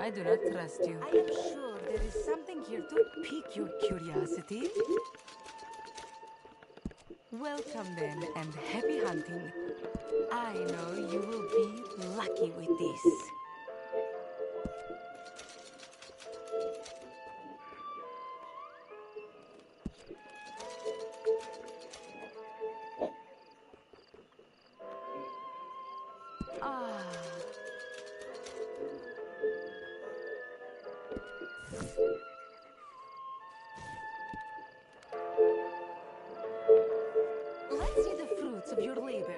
I do not trust you. I am sure there is something here to pique your curiosity. Welcome then, and happy hunting. I know you will be lucky with this. Ah. Let's see the fruits of your labor.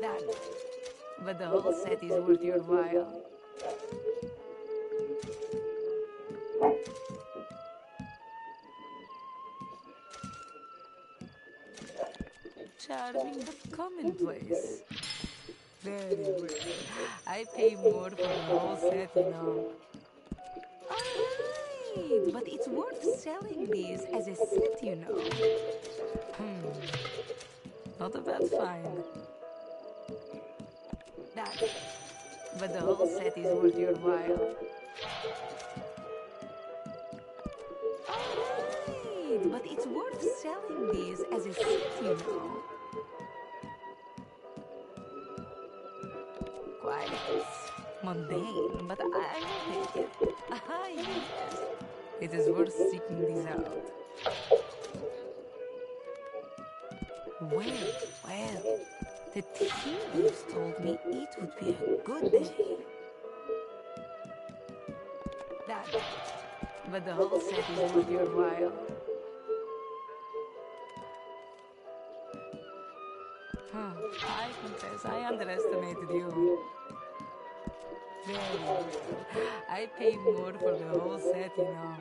Done. But the whole set is worth your while. Charming but commonplace. Very well. I pay more for the whole set, you know. Alright, but it's worth selling these as a set, you know. Not a bad find. Done. But the whole set is worth your while. Alright, but it's worth selling these as a set, you know. Quite mundane, but I will take it. Ah, yes. It is worth seeking these out. Well, the tea leaves told me it would be a good day. Done. But the whole set is worth your while. I confess, I underestimated you. Very well. I pay more for the whole set, you know.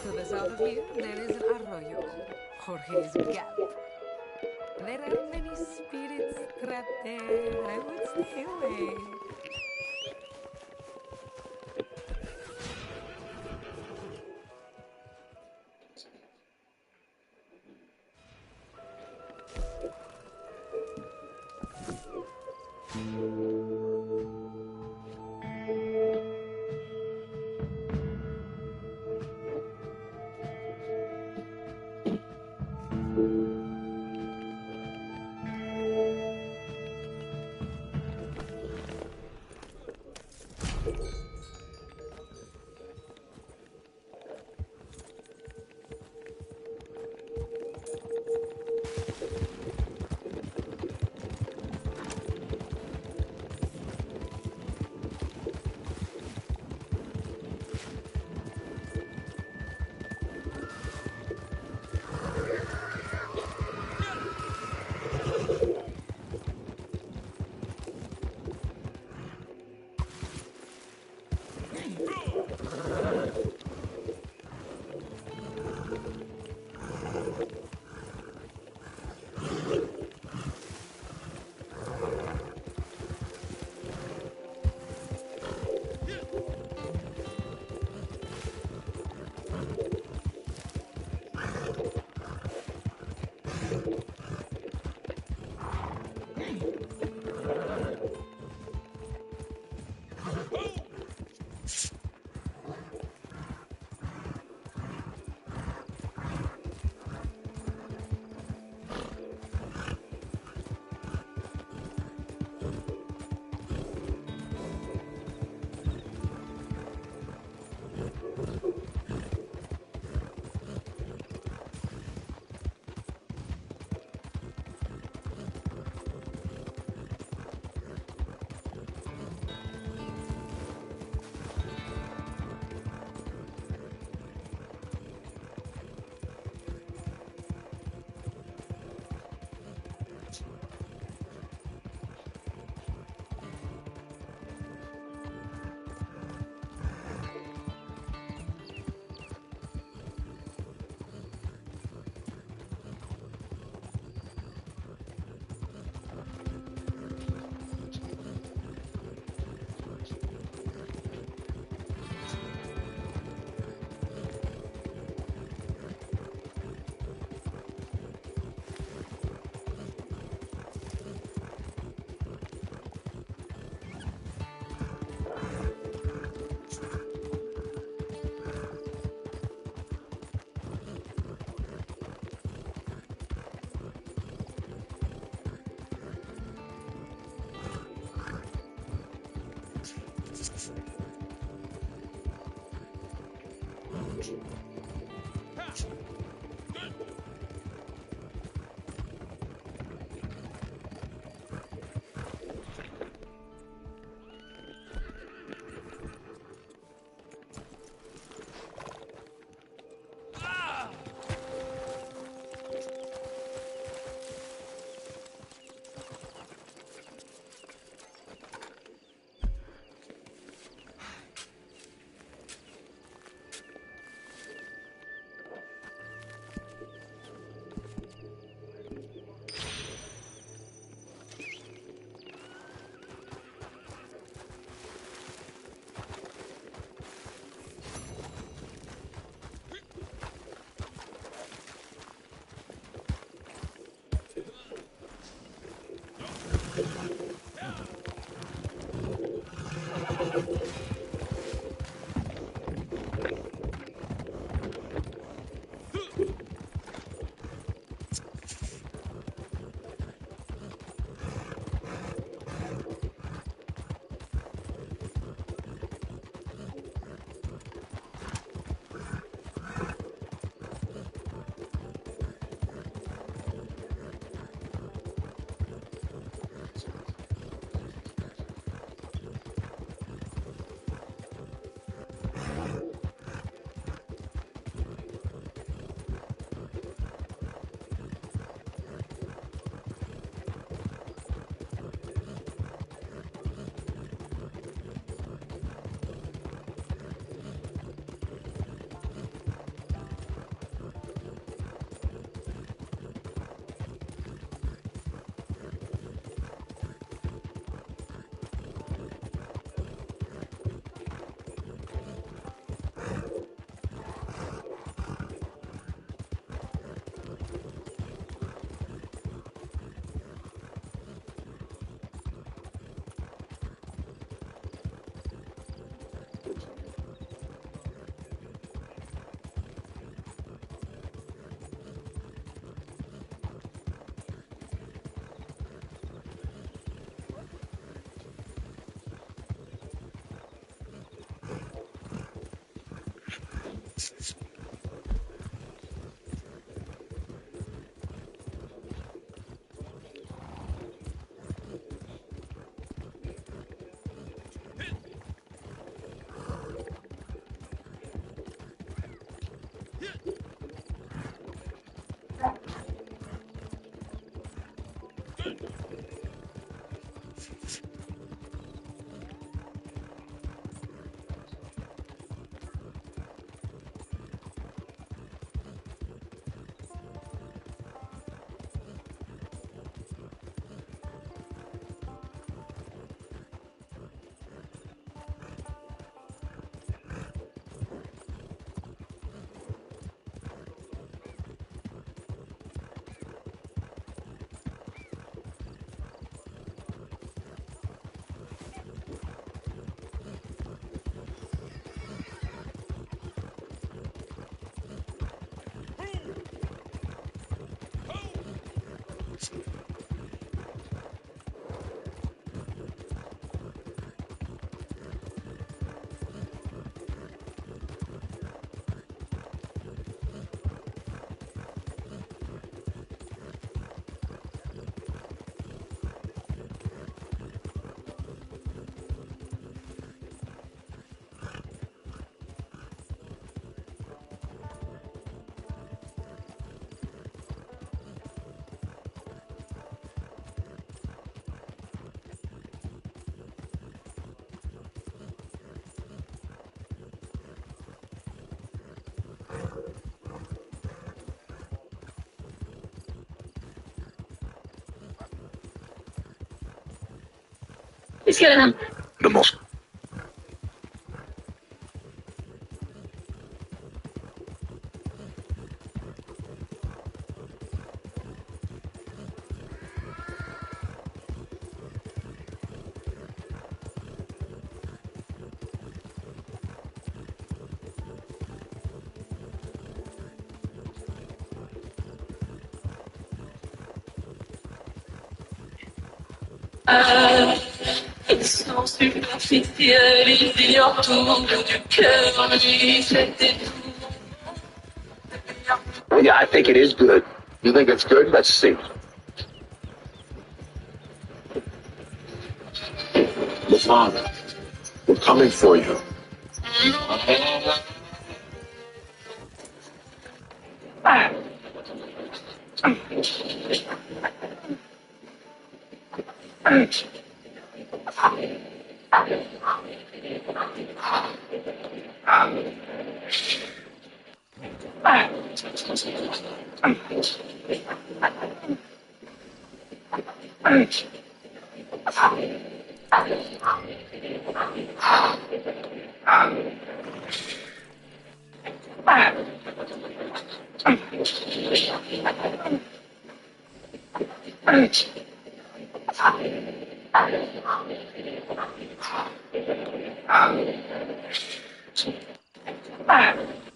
To the south of here, there is an arroyo, Jorge's Gap. There are many spirits trapped there. I would stay away. The most. Yeah, I think it is good. You think it's good? Let's see. LaFawn, we're coming for you.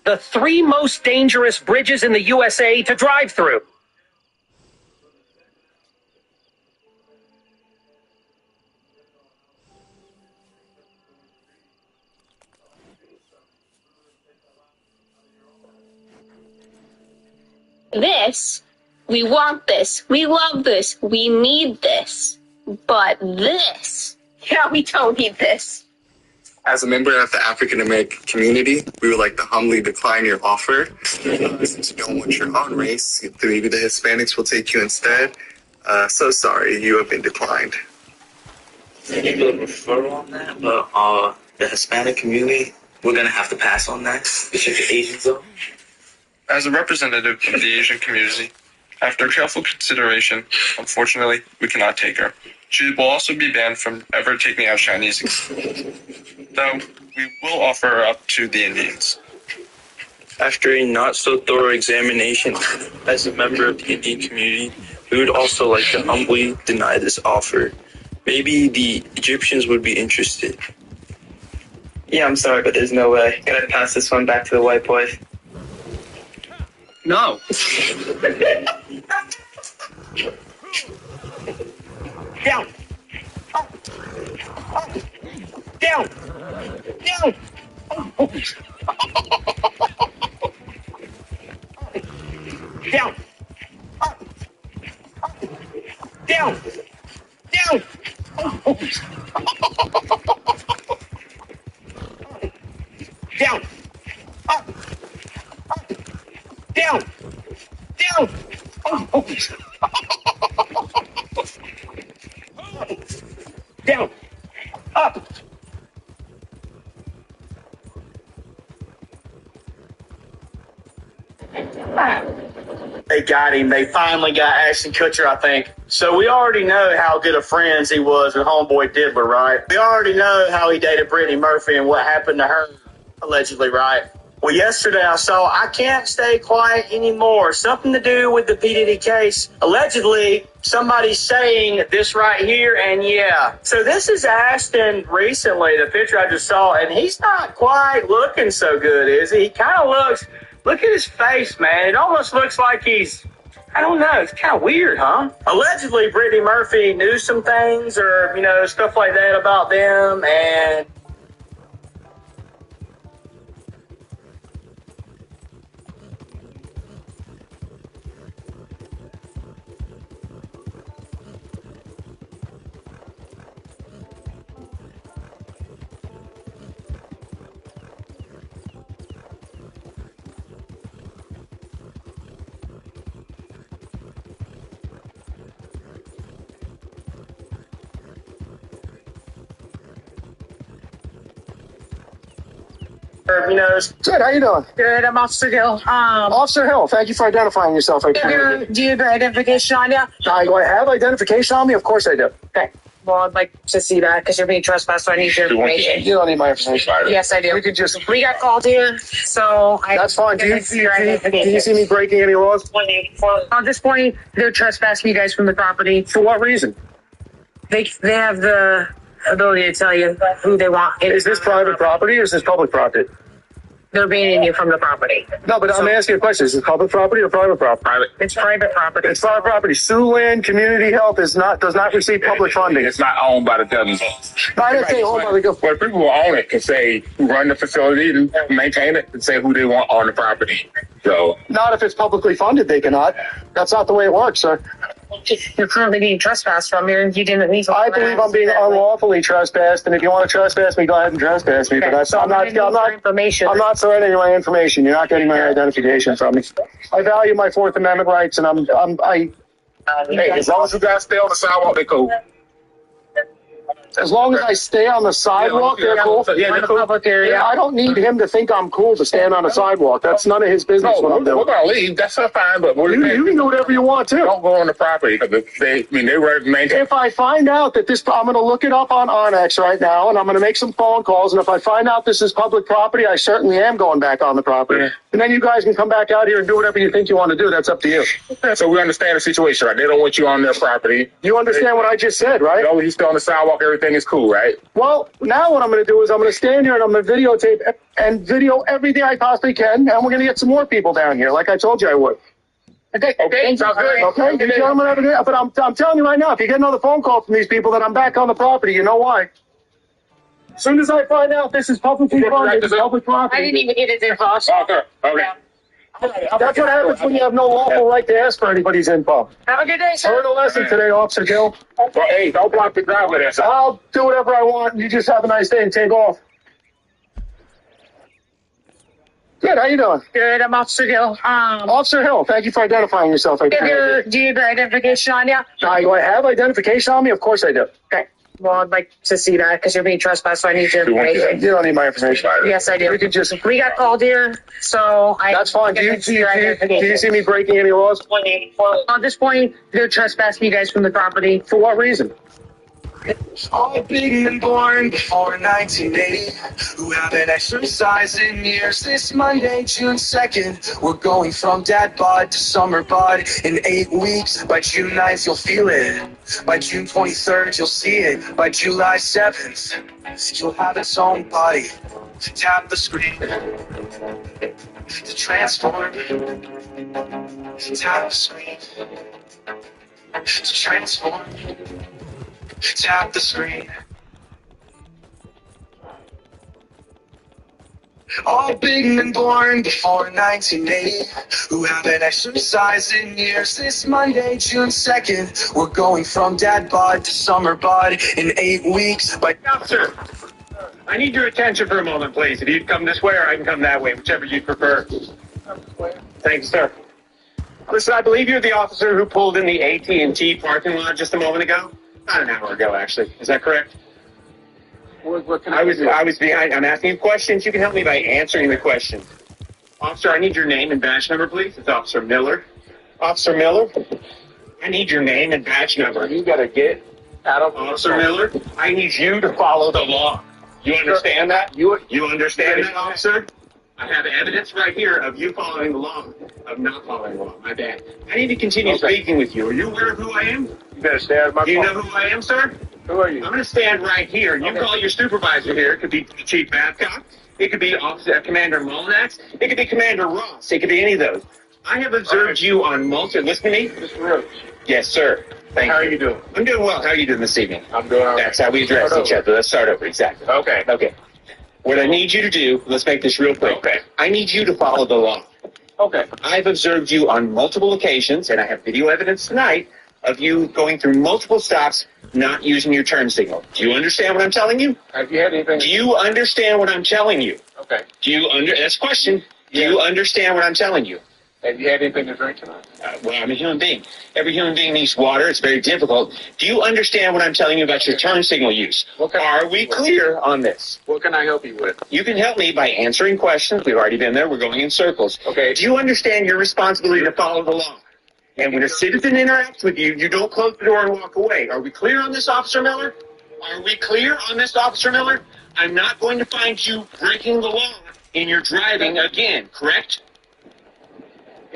The three most dangerous bridges in the USA to drive through. This, we want this, we love this, we need this. But this, yeah, we don't need this. As a member of the African American community, we would like to humbly decline your offer. Since you don't want your own race, maybe the Hispanics will take you instead. So sorry, you have been declined. Maybe a referral on that, but the Hispanic community, we're gonna have to pass on that. It's just the Asians though. As a representative of the Asian community, after careful consideration, unfortunately, we cannot take her. She will also be banned from ever taking out Chinese, though we will offer her up to the Indians. After a not-so-thorough examination, as a member of the Indian community, we would also like to humbly deny this offer. Maybe the Egyptians would be interested. Yeah, I'm sorry, but there's no way. Gotta pass this one back to the white boys. No. Down. Down. Down. Down. Down. Down. Up. Up. Down. Down. Down. Up. They got him. They finally got Ashton Kutcher, I think. So we already know how good of friends he was with Homeboy Diddler, right? We already know how he dated Brittany Murphy and what happened to her, allegedly, right? Well, yesterday I saw I Can't Stay Quiet Anymore. Something to do with the P. Diddy case. Allegedly, somebody's saying this right here, and yeah. So this is Ashton recently, the picture I just saw, and he's not quite looking so good, is he? He kind of looks... Look at his face, man. It almost looks like he's, I don't know, it's kind of weird, huh? Allegedly, Brittany Murphy knew some things or, stuff like that about them, and Good, how you doing? Good, I'm Officer Hill. Officer Hill, thank you for identifying yourself. Do you have your identification on you? Do I have identification on me? Of course I do. Okay. Well, I'd like to see that because you're being trespassed, so I need your information. You don't need my information. Yes, I do. We got called here, so That's fine. Do you see your identification. do you see me breaking any laws? At this point, they're trespassing you guys from the property. For what reason? They have the ability to tell you who they want. Is this private property or is this public property? They're banning you from the property. No, but I'm asking you a question. Is this public property or private property? Private. It's private property. It's private property. Siouxland Community Health does not receive public funding. It's not owned by the government. I didn't say owned by the government. Well, people who own it can say who run the facility and maintain it and say who they want on the property. So Not if it's publicly funded, they cannot. That's not the way it works, sir. You're currently being trespassed from here. You didn't need to. I believe I'm being unlawfully trespassed, and if you want to trespass me, go ahead and trespass me. Okay, But so I'm not surrendering my information. You're not getting my identification from me. I value my Fourth Amendment rights, and hey, as long as you guys stay on the sidewalk, they cool. as long as I stay on the sidewalk, they're cool. Yeah, they're cool. public area. I don't need him to think I'm cool to stand on the sidewalk. That's none of his business what I'm We're doing. gonna leave. That's fine, but You can do whatever you want to. don't go on the property because they maintain. If I find out that I'm going to look it up on Onyx right now, and I'm going to make some phone calls, and if I find out this is public property, I certainly am going back on the property. Yeah. And then you guys can come back out here and do whatever you think you want to do. That's up to you. So we understand the situation, right? They don't want you on their property. You understand what I just said, right? As long as you stay on the sidewalk, everything is cool, right? Well, now what I'm going to do is I'm going to stand here and I'm going to videotape and video everything I possibly can, and we're going to get some more people down here, like I told you I would. Okay, sounds good. Okay, you gentlemen have a good. But I'm telling you right now, if you get another phone call from these people that I'm back on the property, you know why? As soon as I find out this is publicly funded, it's public property. I didn't even get his info. Okay. That's what happens when you have no lawful right to ask for anybody's info. Have a good day, sir. Learn a lesson today, Officer Gill. Well, hey, don't block the driveway there, sir. I'll do whatever I want. You just have a nice day and take off. Good, how you doing? Good, I'm Officer Hill. Officer Hill, thank you for identifying yourself. Do you have your identification on you? Do I have identification on me? Of course I do. Okay. Well, I'd like to see that because you're being trespassed, so I need your information. You don't need my information. Yes, I do. We got called here, so That's fine. Do you see me breaking any laws? At this point, they're trespassing you guys from the property. For what reason? All big and born before 1980, who haven't exercised in years. This Monday, June 2nd, we're going from dad bod to summer bod in 8 weeks. By June 9th, you'll feel it. By June 23rd, you'll see it. By July 7th, you'll have its own body. Tap the screen to transform. Tap the screen to transform. Tap the screen All big and born before 1980, who haven't exercised in years. This Monday, June 2nd, we're going from dad bod to summer bod in 8 weeks. But Officer, I need your attention for a moment, please. If you'd come this way or I can come that way, whichever you prefer. Thank you, sir. Listen, I believe you're the officer who pulled in the AT&T parking lot just a moment ago. About an hour ago, actually. Is that correct? I was behind. I'm asking you questions. You can help me by answering the questions. Officer, I need your name and badge number, please. It's Officer Miller. Officer Miller, I need your name and badge number. You gotta get out of Officer Miller, I need you to follow the law. You understand that? You understand that, officer? I have evidence right here of you following the law, of not following the law. My bad. I need to continue speaking with you. Are you aware of who I am? You better stay out of my phone. Do you know who I am, sir? Who are you? I'm going to stand right here. You call your supervisor here. It could be Chief Babcock. It could be Officer Commander Molnax. It could be Commander Ross. It could be any of those. I have observed you on multiple. Listen to me. Mr. Roach. Yes, sir. Thank you. How are you doing? I'm doing well. How are you doing this evening? I'm doing all right. That's how we address each other. Let's start over. Exactly. Okay. What I need you to do, let's make this real quick. Okay. I need you to follow the law. Okay. I've observed you on multiple occasions, and I have video evidence tonight of you going through multiple stops, not using your turn signal. Do you understand what I'm telling you? Have you had anything? Do you understand what I'm telling you? Okay. That's a question. Do you understand what I'm telling you? Have you had anything to drink tonight? Well, I'm a human being. Every human being needs water. It's very difficult. Do you understand what I'm telling you about your turn signal use? Are we clear on this? What can I help you with? You can help me by answering questions. We've already been there. We're going in circles. Okay. Do you understand your responsibility to follow the law? And when a citizen interacts with you, you don't close the door and walk away. Are we clear on this, Officer Miller? Are we clear on this, Officer Miller? I'm not going to find you breaking the law in your driving again, correct?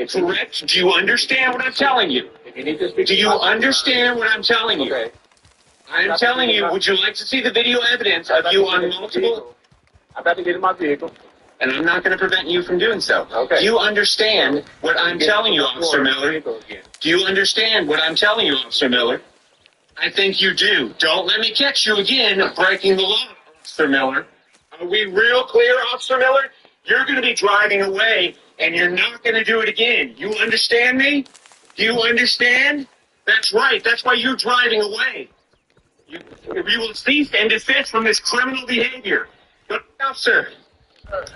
Correct? Do you understand what I'm telling you? Do you understand what I'm telling you? Okay. I'm telling you, would you like to see the video evidence of you on multiple? I'm about to get in my vehicle. And I'm not going to prevent you from doing so. Okay. Do you understand what I'm telling you, Officer Miller? Do you understand what I'm telling you, Officer Miller? I think you do. Don't let me catch you again breaking the law, Officer Miller. Are we real clear, Officer Miller? You're going to be driving away, and you're not going to do it again. You understand me? Do you understand? That's right. That's why you're driving away. You will cease and desist from this criminal behavior. Good enough, sir.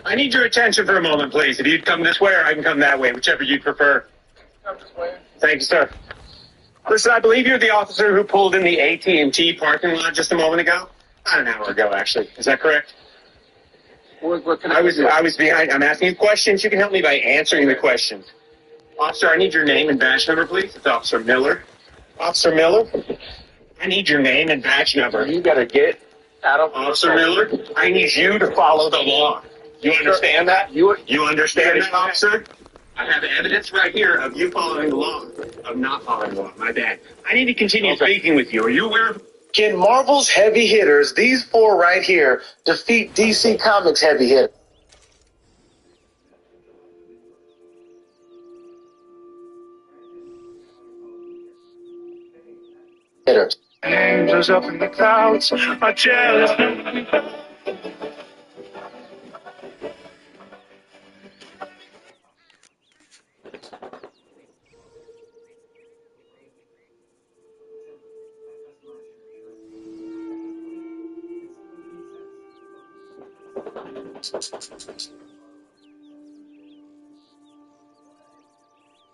I need your attention for a moment, please. If you'd come this way or I can come that way, whichever you'd prefer. Come this way. Thank you, sir. Listen, I believe you're the officer who pulled in the AT&T parking lot just a moment ago. About an hour ago, actually. Is that correct? What can I was behind. I'm asking you questions. You can help me by answering the questions. Officer, I need your name and badge number, please. It's Officer Miller. Officer Miller, I need your name and badge number. You got to get out of Officer Miller, I need you to follow the law. You understand that? You understand that, officer? I have evidence right here of you following the law, of not following the law. My bad. I need to continue speaking with you. Are you aware of... Can Marvel's heavy hitters, these four right here, defeat DC Comics heavy hitters? Angels up in the clouds are jealous.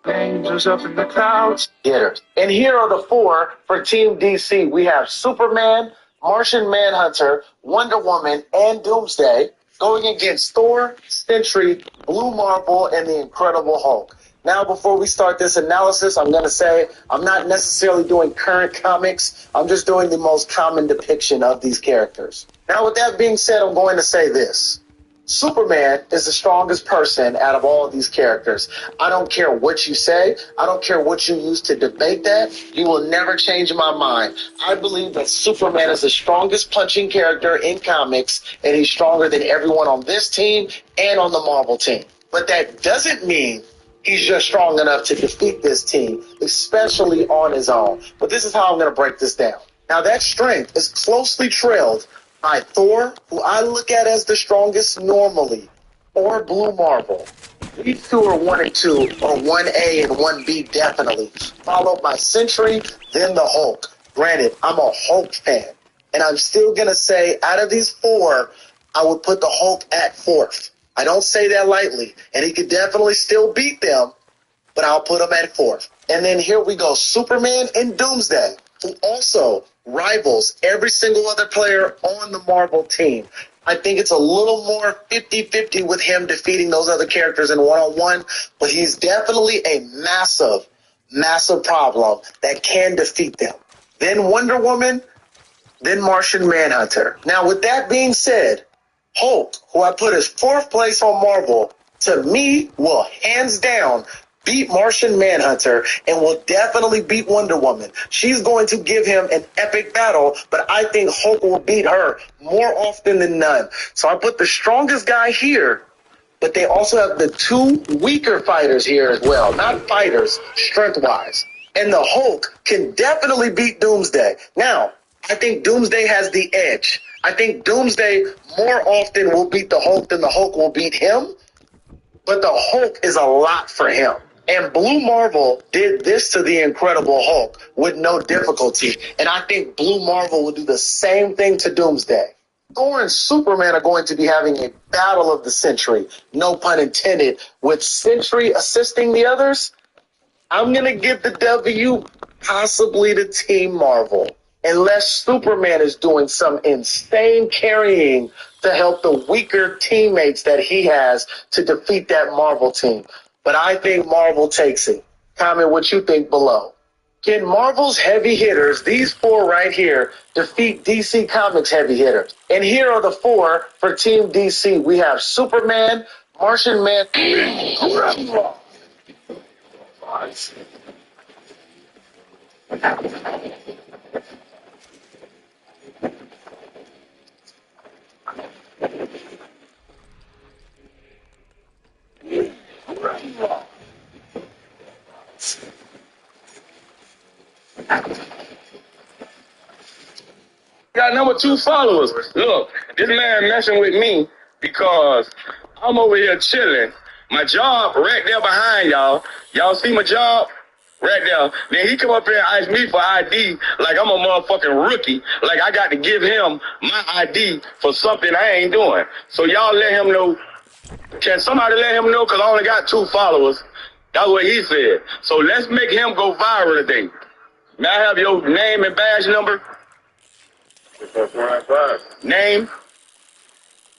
Angels up in the clouds. Hitters. And here are the four for Team DC. We have Superman, Martian Manhunter, Wonder Woman, and Doomsday going against Thor, Sentry, Blue Marvel, and the Incredible Hulk. Now, before we start this analysis, I'm going to say I'm not necessarily doing current comics. I'm just doing the most common depiction of these characters. Now, with that being said, I'm going to say this. Superman is the strongest person out of all of these characters. I don't care what you say. I don't care what you use to debate that. You will never change my mind. I believe that Superman is the strongest punching character in comics, and he's stronger than everyone on this team and on the Marvel team. But that doesn't mean he's just strong enough to defeat this team, especially on his own. But this is how I'm going to break this down. Now, that strength is closely trailed by Thor, who I look at as the strongest normally, or Blue Marvel. These two are 1 and 2, or 1A and 1B definitely. Followed by Sentry, then the Hulk. Granted, I'm a Hulk fan. And I'm still going to say, out of these 4, I would put the Hulk at 4th. I don't say that lightly. And he could definitely still beat them, but I'll put him at 4th. And then here we go, Superman and Doomsday, who also rivals every single other player on the Marvel team. I think it's a little more 50-50 with him defeating those other characters in one-on-one, but he's definitely a massive, massive problem that can defeat them. Then Wonder Woman, then Martian Manhunter. Now, with that being said, Hulk, who I put as 4th place on Marvel, to me will hands down beat Martian Manhunter and will definitely beat Wonder Woman. She's going to give him an epic battle, but I think Hulk will beat her more often than none. So I put the strongest guy here, but they also have the 2 weaker fighters here as well. Not fighters, strength-wise. And the Hulk can definitely beat Doomsday. Now, I think Doomsday has the edge. I think Doomsday more often will beat the Hulk than the Hulk will beat him, but the Hulk is a lot for him. And Blue Marvel did this to the Incredible Hulk with no difficulty. And I think Blue Marvel will do the same thing to Doomsday. Thor and Superman are going to be having a battle of the century, no pun intended, with Sentry assisting the others. I'm going to give the W possibly to Team Marvel, unless Superman is doing some insane carrying to help the weaker teammates that he has to defeat that Marvel team. But I think Marvel takes it. Comment what you think below. Can Marvel's heavy hitters, these 4 right here, defeat DC Comics heavy hitters? And here are the 4 for Team DC. We have Superman, Martian Man. Got number 2 followers. Look, this man messing with me because I'm over here chilling. My job right there behind y'all. Y'all see my job? Right there. Then he come up here and ask me for ID like I'm a motherfucking rookie. Like I got to give him my ID for something I ain't doing. So y'all let him know. Can somebody let him know? Because I only got 2 followers. That's what he said. So let's make him go viral today. May I have your name and badge number? Name?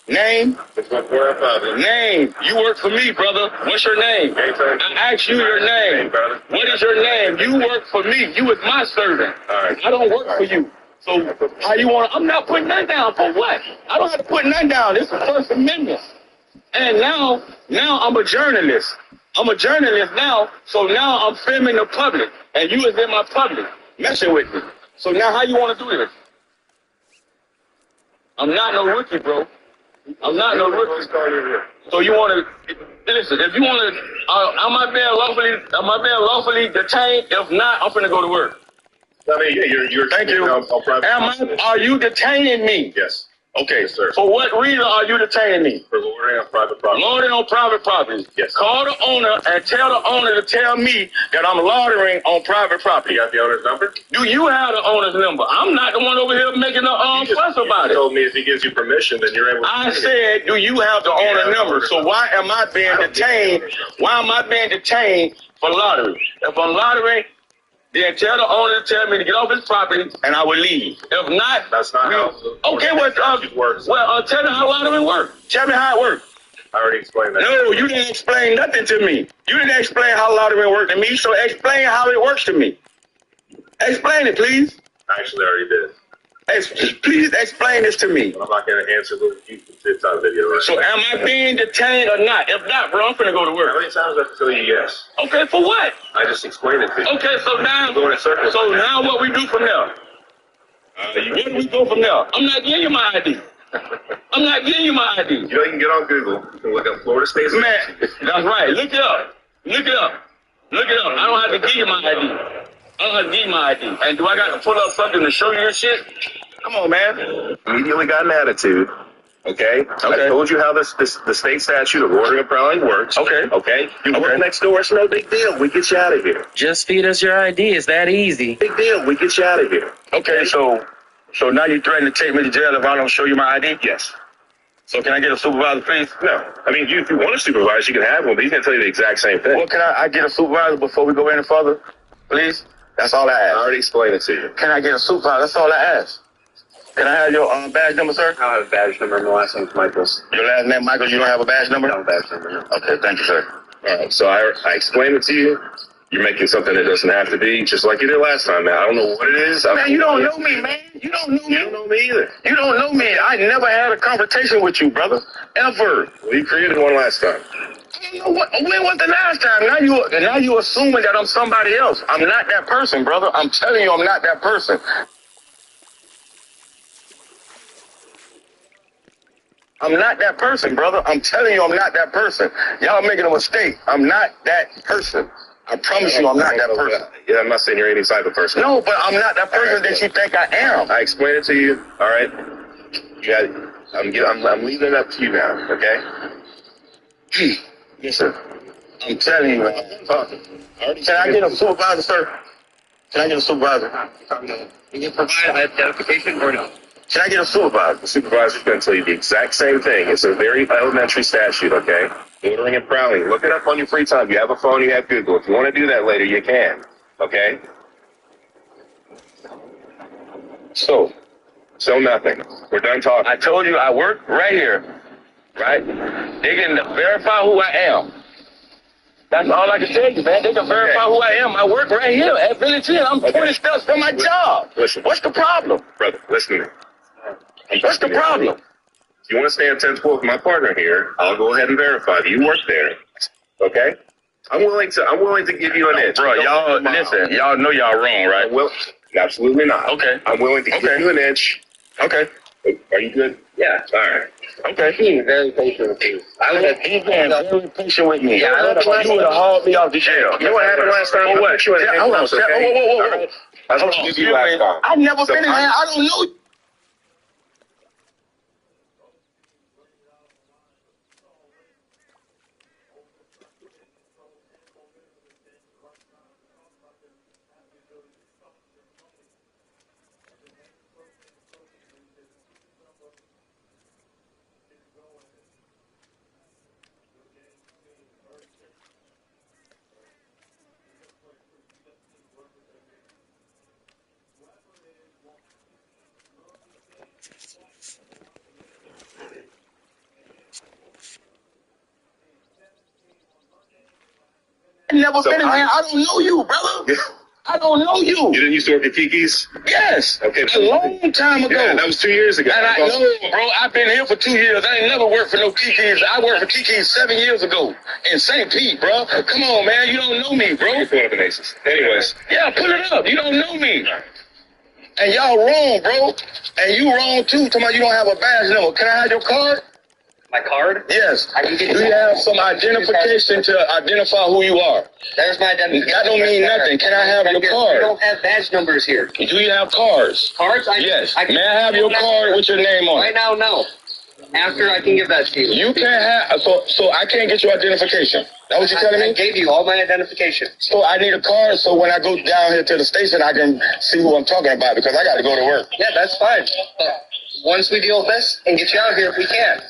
Name? Name. You work for me, brother. What's your name? I asked you your name. What is your name? You work for me. You is my servant. I don't work for you. So how you want? I'm not putting nothing down for what? I don't have to put nothing down. This is the First Amendment. And now I'm a journalist. I'm a journalist now. So now I'm filming the public, and you is in my public messing with me. So now how you want to do this? I'm not no rookie, bro. I'm not no rookie. So you want to listen? If you want to, am I being lawfully detained? If not, I'm finna go to work. I mean, yeah, you're Thank you. Are you detaining me? Yes. Okay, yes, sir. For what reason are you detaining me? For loitering on private property. Loitering on private property. Yes. Call the owner and tell the owner to tell me that I'm loitering on private property. You got the owner's number? Do you have the owner's number? I'm not the one over here making a fuss about it. You told me if he gives you permission, then you're able to. I said, do you have the owner number? So why am I being detained? Why am I being detained for lottery? If I'm loitering, then tell the owner to tell me to get off his property, and I will leave. If not, that's not how. Okay, works. Well, tell me how lottery works. Tell me how it works. I already explained that. No, you didn't explain nothing to me. You didn't explain how lottery works to me. So explain how it works to me. Explain it, please. Actually, I already did. Please explain this to me. I'm not going to answer the TikTok video. Right so am I being detained or not? If not, bro, I'm going to go to work. How many times do I have to tell you yes? Okay, for what? I just explained it to you. Okay, so now, going in circles. So now what we do from there? Where do we go from there? I'm not giving you my ID. I'm not giving you my ID. You know, you can get on Google. You can look up Florida State. Man, that's right. Look it up. Look it up. Look it up. I don't have to give you my ID. I don't have to give you my ID. And do I got to pull up something to show you your shit? Come on, man. Immediately got an attitude. Okay? I told you how the state statute of ordering and prowling works. Okay? You work next door, it's no big deal. We get you out of here. Just feed us your ID. It's that easy. Big deal. We get you out of here. Okay, so now you threaten to take me to jail if I don't show you my ID? Yes. So can I get a supervisor, please? No. I mean, if you want a supervisor, you can have one, but he's going to tell you the exact same thing. Well, can I get a supervisor before we go any further? Please? That's all I ask. I already explained it to you. Can I get a supervisor? That's all I ask. Can I have your badge number, sir? I have a badge number. My last name's Michael. Your last name, Michael? You don't have a badge number? I don't have a badge number, no. Okay, thank you, sir. All right, so I explained it to you. You're making something that doesn't have to be, just like you did last time, man. I don't know what it is. Man, you don't know me, man. You don't know me. You don't know me either. You don't know me. I never had a conversation with you, brother. Ever. Well, you created one last time. When was the last time? Now you assuming that I'm somebody else. I'm not that person, brother. I'm telling you I'm not that person. I'm not that person, brother. I'm telling you I'm not that person. Y'all making a mistake. I'm not that person. I promise you I'm not that person. Yeah, I'm not saying you're any type of person. No, but I'm not that person that you think I am. I explained it to you, all right? You got it. I'm leaving it up to you now, okay? Yes, sir. I'm telling you, man. Can I get a supervisor, sir? Can I get a supervisor? Can you provide identification or no? Can I get a supervisor? The supervisor's going to tell you the exact same thing. It's a very elementary statute, okay? Ordering and prowling. Look it up on your free time. You have a phone, you have Google. If you want to do that later, you can, okay? So nothing. We're done talking. I told you I work right here, right? They can verify who I am. That's all I can tell you, man. They can verify who I am. I work right here at Village Inn. I'm 20 steps from my job. Listen. What's the problem? Brother, listen to me. What's the problem? If you want to stay on 10-12 with my partner here, I'll go ahead and verify that you work there. Okay? I'm willing to give you an inch. Bro, y'all listen, y'all know y'all wrong, right? Well, absolutely not. Okay. I'm willing to give you an inch. Okay. Are you good? Yeah. All right. Okay. He's very patient with you. He's been very patient with me. Yeah, You would have hauled me off the jail. You know what happened last time? What? Hold on. Whoa. That's what you give you last time. I've never been in there. I don't know. I've never been in there. I don't know you, brother. I don't know you. You didn't used to work at Kiki's? Yes. Okay. A long time ago. Yeah, that was 2 years ago. And I know, bro, I've been here for 2 years. I ain't never worked for no Kiki's. I worked for Kiki's 7 years ago in St. Pete, bro. Come on, man. You don't know me, bro. You're one of the nations. Anyways. Yeah, pull it up. You don't know me. And y'all wrong, bro. And you wrong, too. Talking about you don't have a badge number. Can I have your card? My card? Yes. I can get Do you have some identification to identify who you are? There's my identification. That don't mean nothing. Can I have your We card? don't have badge numbers here. Do you have cards? Cards? Yes. May I have your card with your name on Right it? now, no. After I can give that to you. You can't have, so I can't get your identification. That what you're telling I me? gave you all my identification. So I need a card so when I go down here to the station, I can see who I'm talking about because I got to go to work. Yeah, that's fine. But once we deal with this and get you out of here, we can.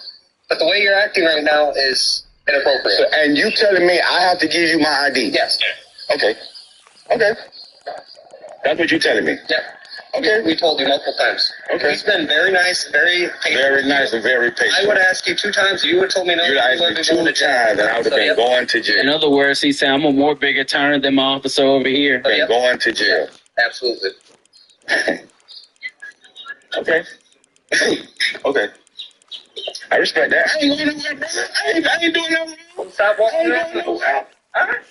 But the way you're acting right now is inappropriate. So, and you telling me I have to give you my ID? Yes. Okay. That's what you're telling me? Yeah. Okay. We told you multiple times. Okay. He's been very nice, very patient. Very nice and very patient. I would ask you 2 times. You would have told me no. You'd asked me 2 times and I would have been going to jail. In other words, he said, I'm a more big attorney than my officer over here. Been going to jail. Absolutely. Okay. Okay. I respect that. I ain't going nowhere, brother. I ain't doing nothing wrong. Stop walking around.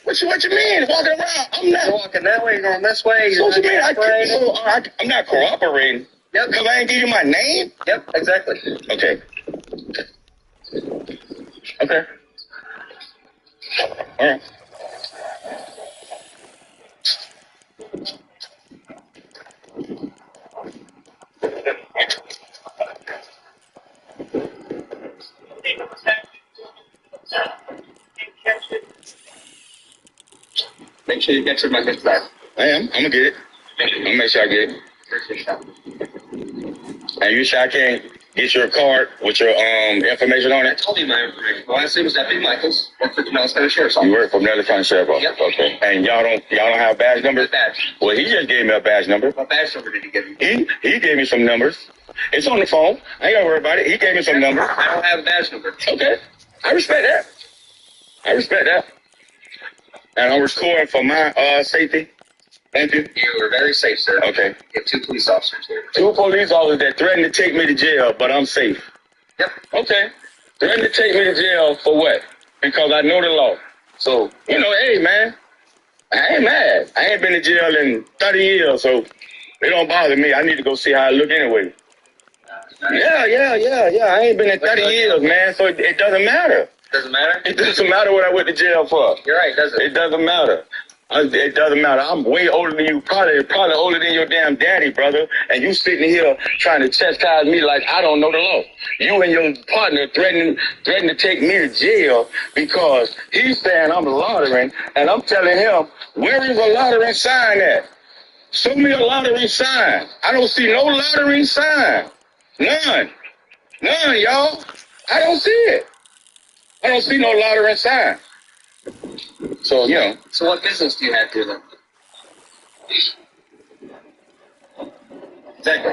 What you mean? Walking around? I'm not. You're walking that way, you're going this way. So what you mean? I'm not cooperating. Yep. Because I ain't give you my name? Yep, exactly. Okay. All right. sure you get your money back. I am. I'm gonna get it. I'm gonna make sure I get it. And you sure I can't get your card with your information on it? I told you my information. Well, last name was Deputy Michaels. Work for the Nellis County Sheriff's Office. You work for Nellis County Sheriff's Office? Yep. Okay. And y'all don't have badge numbers? Badge. Well, he just gave me a badge number. What badge number did he give you? He gave me some numbers. It's on the phone. I ain't gotta worry about it. He gave me some numbers. I don't have a badge number. Okay. I respect that. And I'm recording for my safety. Thank you. You are very safe, sir. Okay. You have 2 police officers here. 2 police officers that threatened to take me to jail, but I'm safe. Yep. Okay. Threatened to take me to jail for what? Because I know the law. So, hey, man, I ain't mad. I ain't been to jail in 30 years, so it don't bother me. I need to go see how I look anyway. Yeah. I ain't been in 30 years, man, so it doesn't matter. Doesn't matter? It doesn't matter what I went to jail for. You're right, doesn't it? It doesn't matter. It doesn't matter. I'm way older than you, probably older than your damn daddy, brother. And you sitting here trying to chastise me like I don't know the law. You and your partner threatening to take me to jail because he's saying I'm loitering, and I'm telling him, where is a loitering sign at? Show me a loitering sign. I don't see no loitering sign. None, y'all. I don't see it. I don't see no loitering sign. So, So what business do you have here then? Exactly.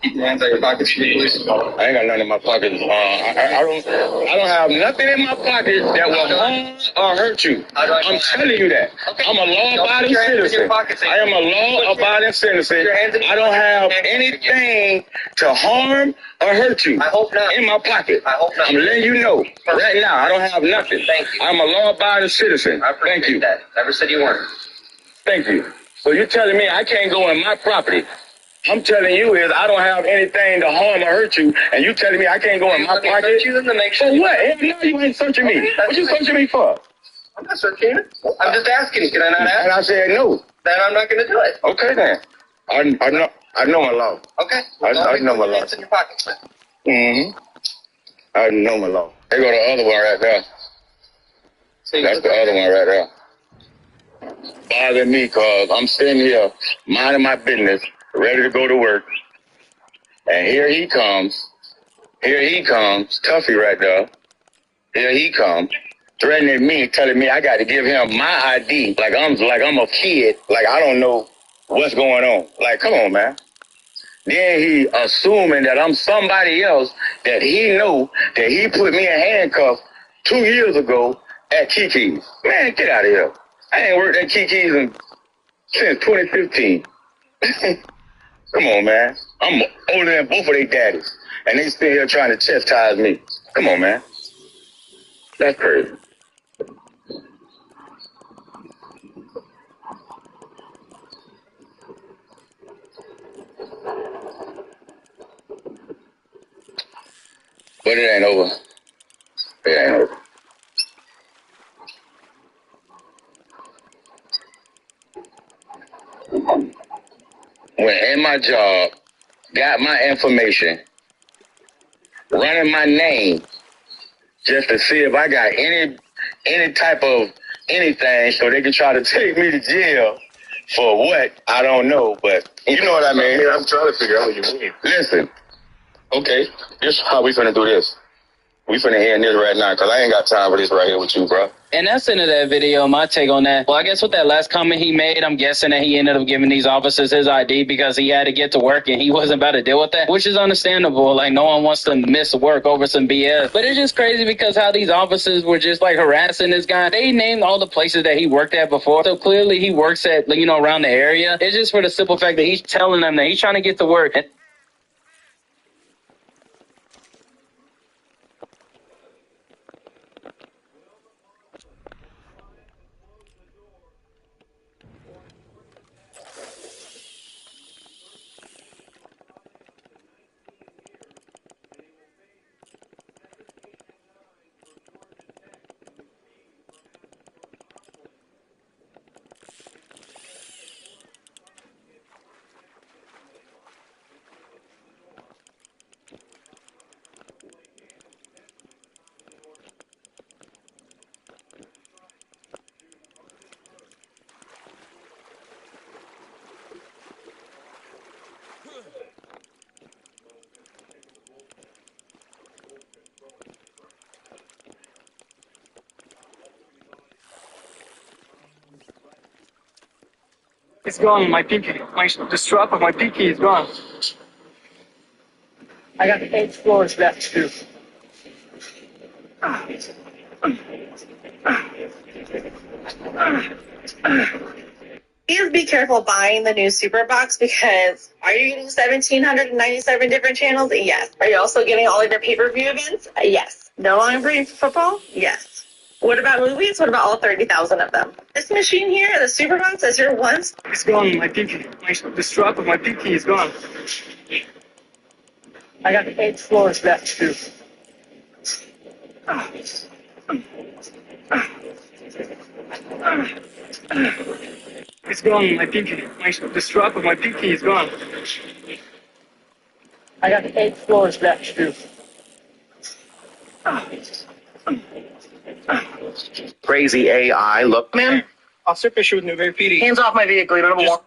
Keep your hands out of your pockets. I ain't got nothing in my pockets. I don't have nothing in my pockets that will harm or hurt you. I'm telling you that. Okay. I'm a law-abiding citizen. I am a law-abiding citizen. I don't have anything to harm or hurt you. I hope not. In my pocket. I hope not. I'm letting you know right now. I don't have nothing. Thank you. I'm a law-abiding citizen. I appreciate that. Never said you weren't. Thank you. So you're telling me I can't go in my property? I'm telling you is I don't have anything to harm or hurt you, and you telling me I can't go in my pocket? Search you to make sure. For what? Hell no, you ain't searching me. What you searching me for? I'm not searching you. I'm just asking. Can I not ask? And I said no. Then I'm not going to do it. Okay then. I know my law. Okay. I know my law. It's in your pockets then. Mm-hmm. I know my law. There go the other one right there. That's the other one right there. Bothering me because I'm sitting here minding my business, ready to go to work. And here he comes, Tuffy right there. Here he comes, threatening me, telling me I got to give him my ID, like I'm a kid, like I don't know what's going on. Like, come on, man. Then he assuming that I'm somebody else that he know that he put me in handcuffs 2 years ago at Kiki's. Man, get out of here. I ain't worked at Kiki's since 2015. Come on, man. I'm older than both of their daddies, and they still here trying to chastise me. Come on, man. That's crazy. But it ain't over. It ain't over. Went in my job, got my information, running my name just to see if I got any type of anything so they can try to take me to jail for what, I don't know, but you know what I mean. I'm trying to figure out what you mean. Listen, okay, this is how we finna do this. We finna end this right now because I ain't got time for this right here with you, bro. And that's the end of that video. My take on that. Well, I guess with that last comment he made, I'm guessing that he ended up giving these officers his ID because he had to get to work and he wasn't about to deal with that, which is understandable. Like, no one wants to miss work over some BS. But it's just crazy because how these officers were just like harassing this guy. They named all the places that he worked at before. So clearly he works at, around the area. It's just for the simple fact that he's telling them that he's trying to get to work. And It's gone. My pinky. The strap of my pinky is gone. I got 8 floors left to do. Please be careful buying the new super box because are you getting 1,797 different channels? Yes. Are you also getting all of your pay-per-view events? Yes. No longer free football? Yes. What about movies? What about all 30,000 of them? This machine here, the super box, is your once. It's gone. My pinky. The strap of my pinky is gone. I got 8 floors left to do. It's gone. My pinky. The strap of my pinky is gone. I got 8 floors left to do. Crazy AI. Look, man. Officer Fisher with Newberry PD. Hands off my vehicle. You don't have a warrant.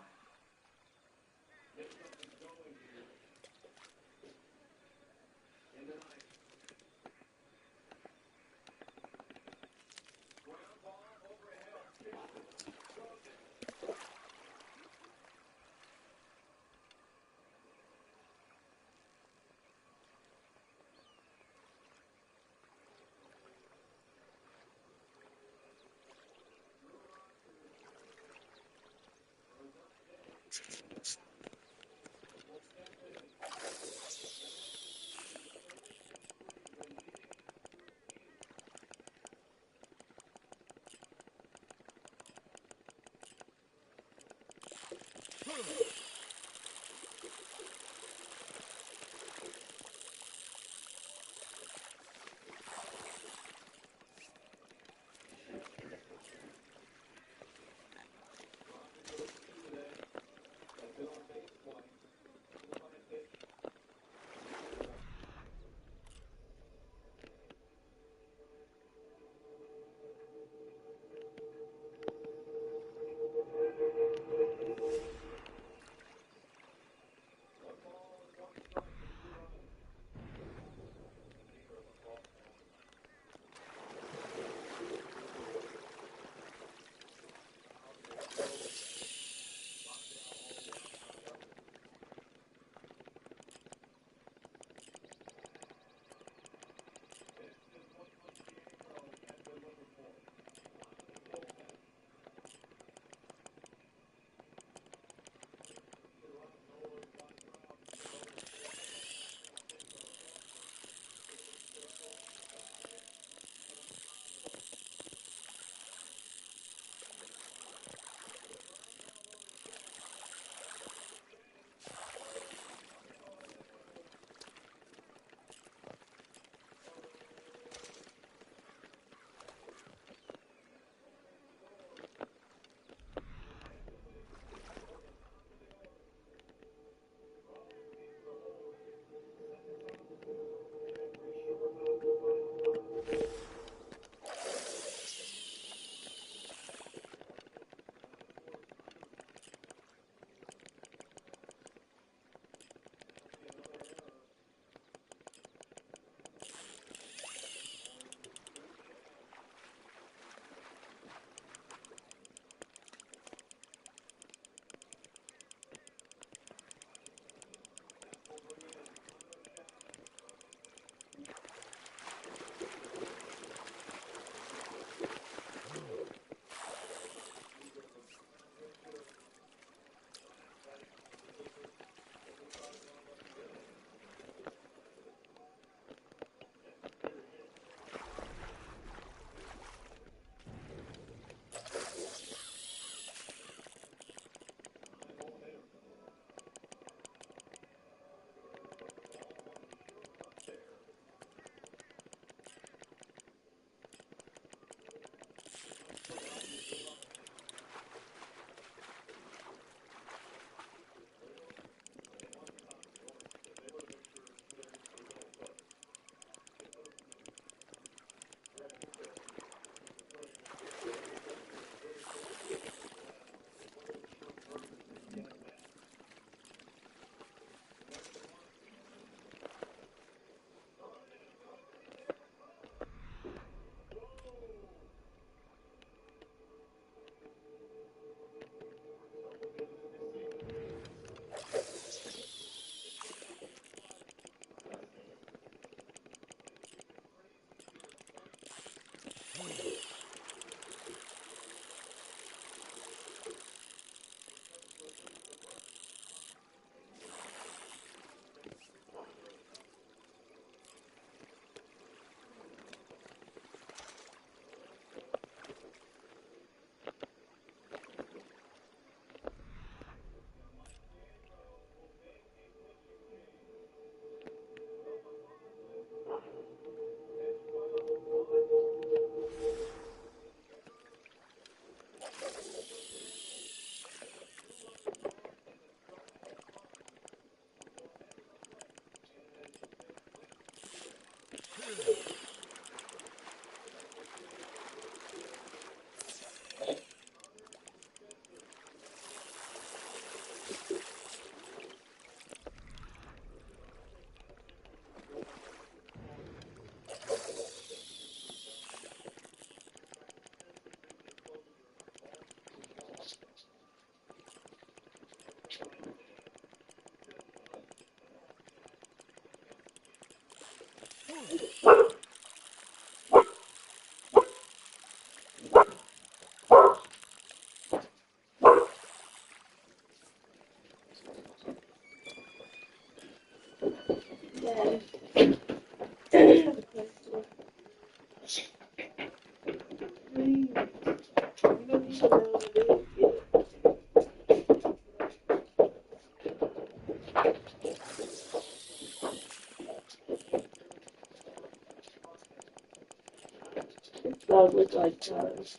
Dog look like Charles.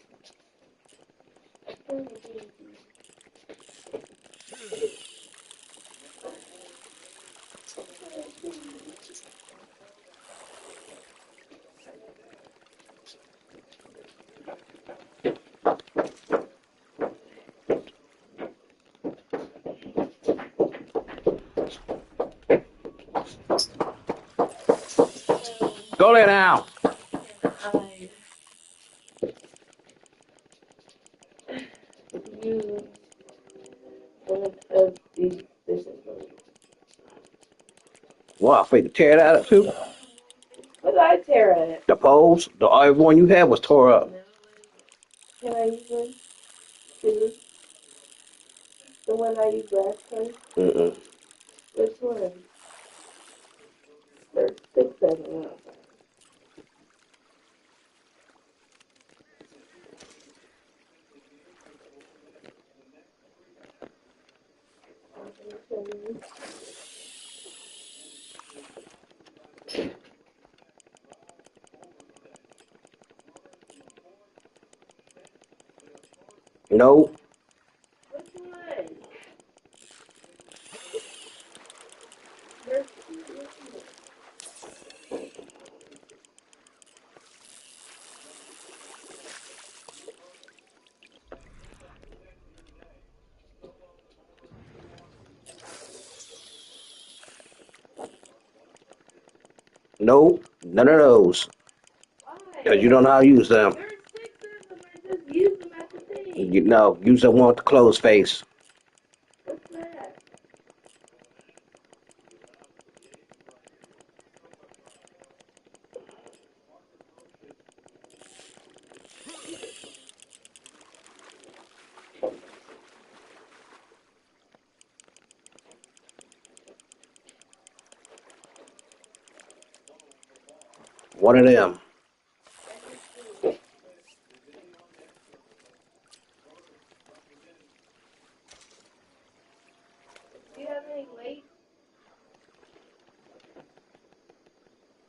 Go lay down. You one of these business. Well, I figured tear it out too. What did I tear at it? The poles, the other one you had was tore up. Can I use one? Scissors? The one I used last time? Mm-mm. Which one? There's 6 of them. No. Which one? There's 2. No. None of those. Because you don't know how to use them. There's 6 of them. I just used them at the thing. You know, use the one with the closed face. What's that? One of them. Do you have any weight?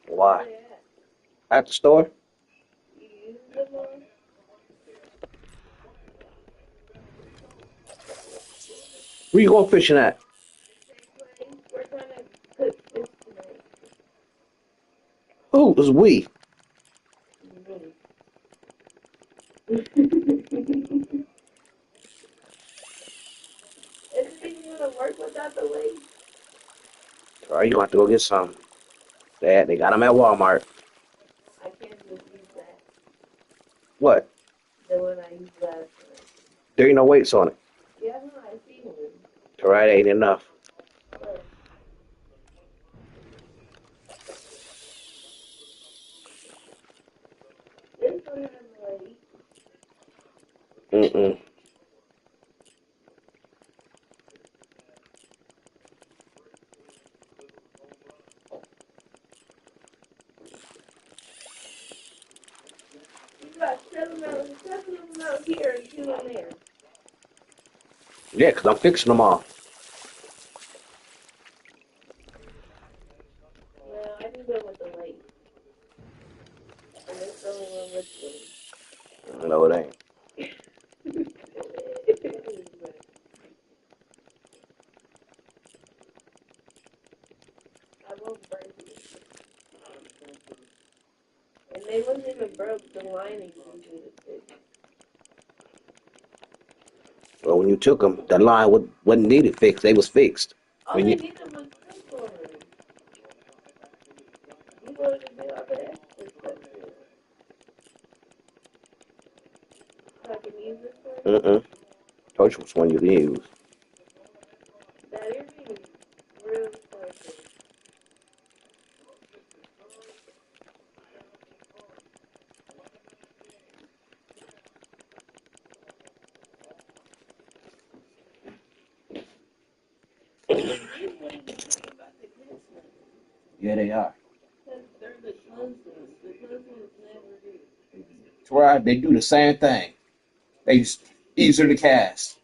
Why? At the store? You use them on? Where you going fishing at? We're trying to cook fish tonight. Who is we? Is it even going to work without the weight? All right, you gonna have to go get some. They got them at Walmart. I can't just use that. What? The one I used last time. There ain't no weights on it. Yeah, no, I see one. All right, ain't enough. This one has weight. Mm-mm. You got 7 of them out here and 2 in there. Yeah, 'cause I'm fixing them all. No, I do go with the weight. And it's the only one with weight. No, it ain't. I won't break it. And they wasn't even broke. The lining usually is fixed. Well, when you took them, the line wasn't needed fixed. They was fixed. All When they you, needed was simple. You wanted to do all the extra stuff too. So I can use this one? Told you which one you use. Yeah, they are. Because they're the closest. The closest never do. That's right. They do the same thing. They just easier to cast.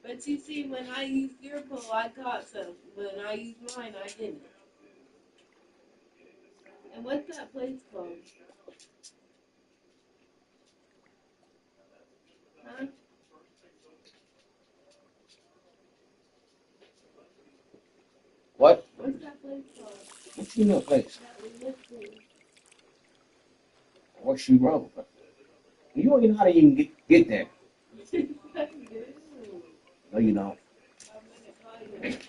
But you see, when I used your pole, I caught some. When I used mine, I didn't. And what's that place called? Huh? What? What's that place called? What you know, place? That we went to. What you wrote? You don't even know how to even get there. No, you don't. I'm gonna call you.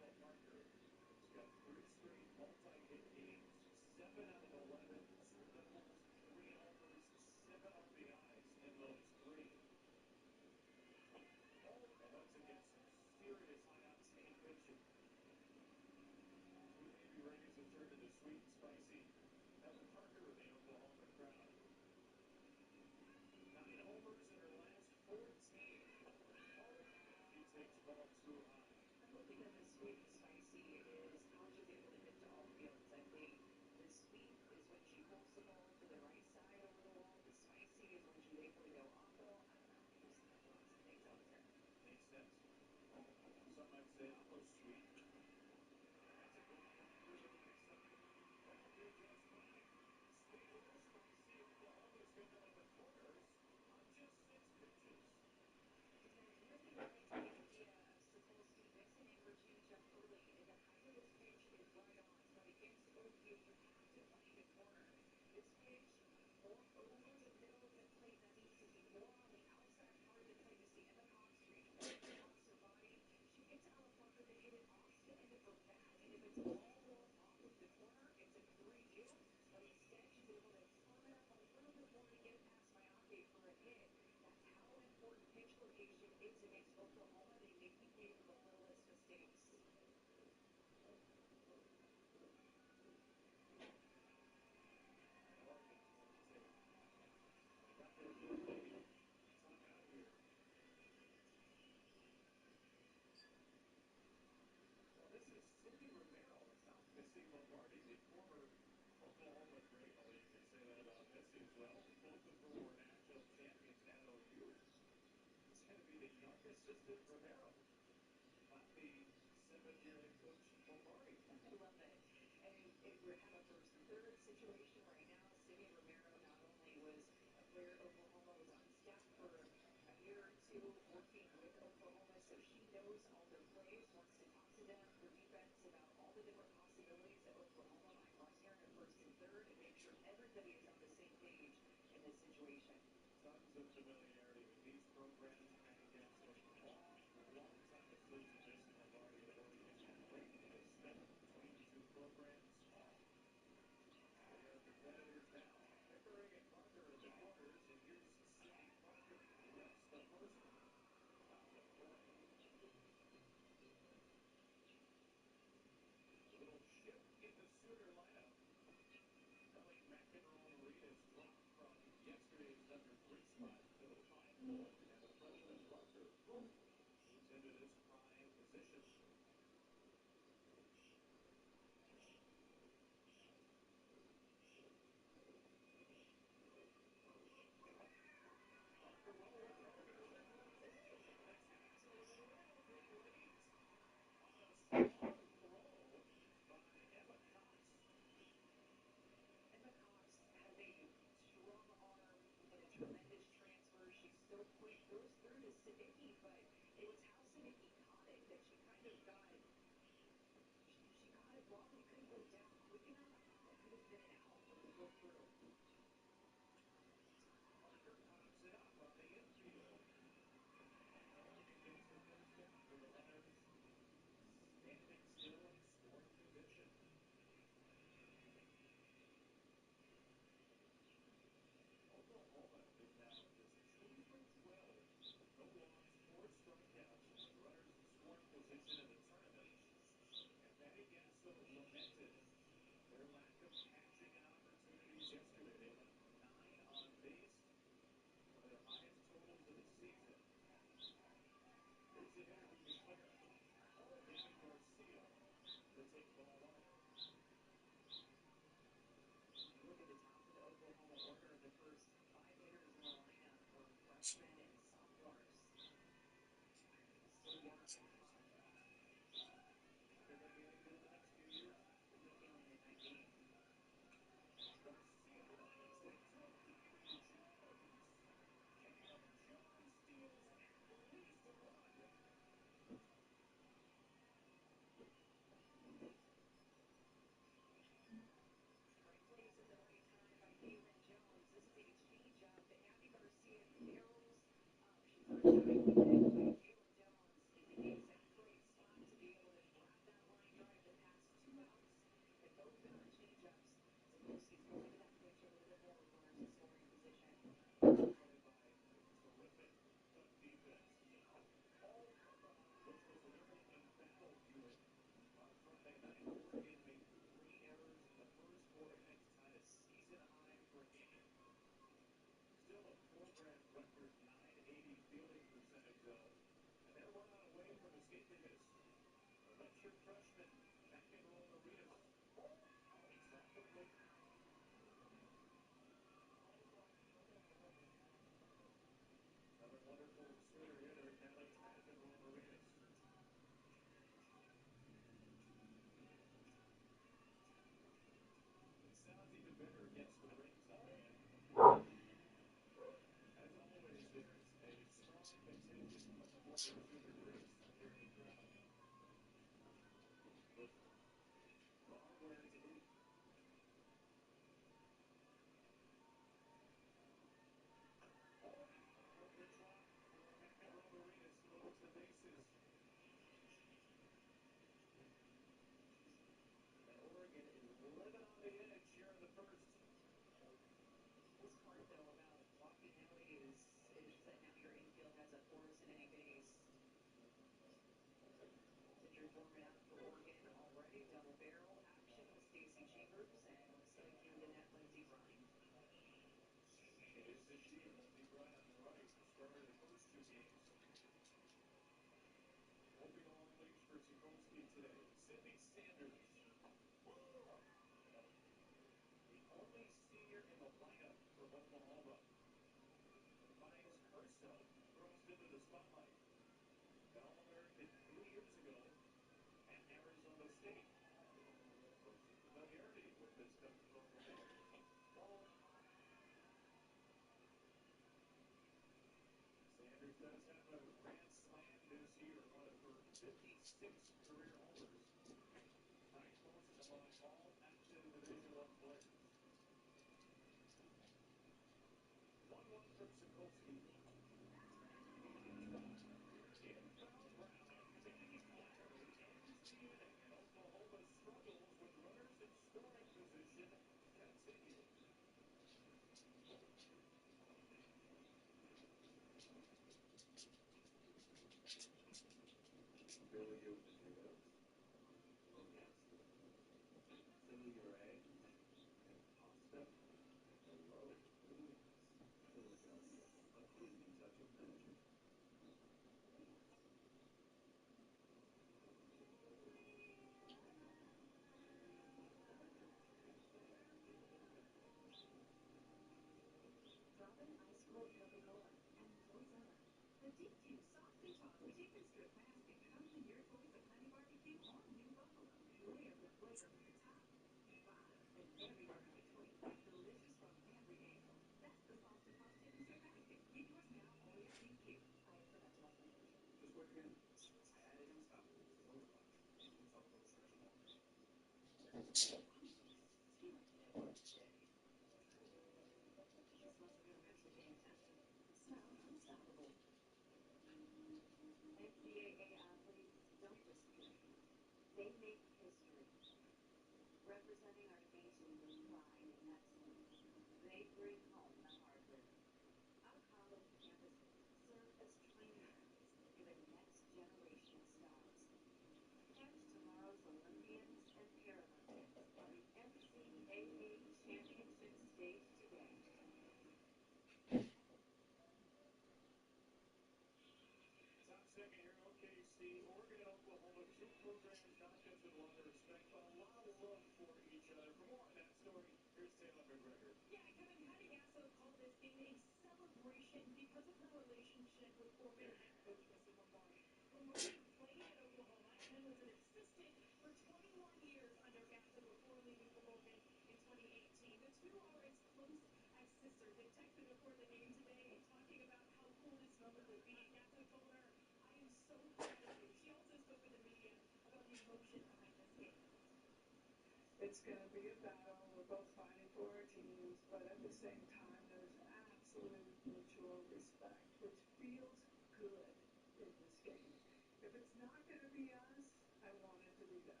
It's going to be a battle. We're both fighting for our teams, but at the same time, there's absolute mutual respect, which feels good in this game. If it's not going to be us, I want it to be them.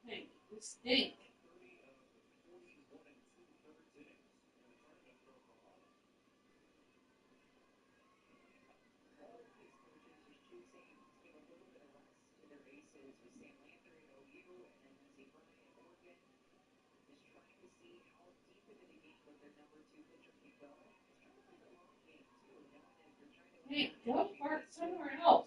Hey, you stink. Hey, go park somewhere else.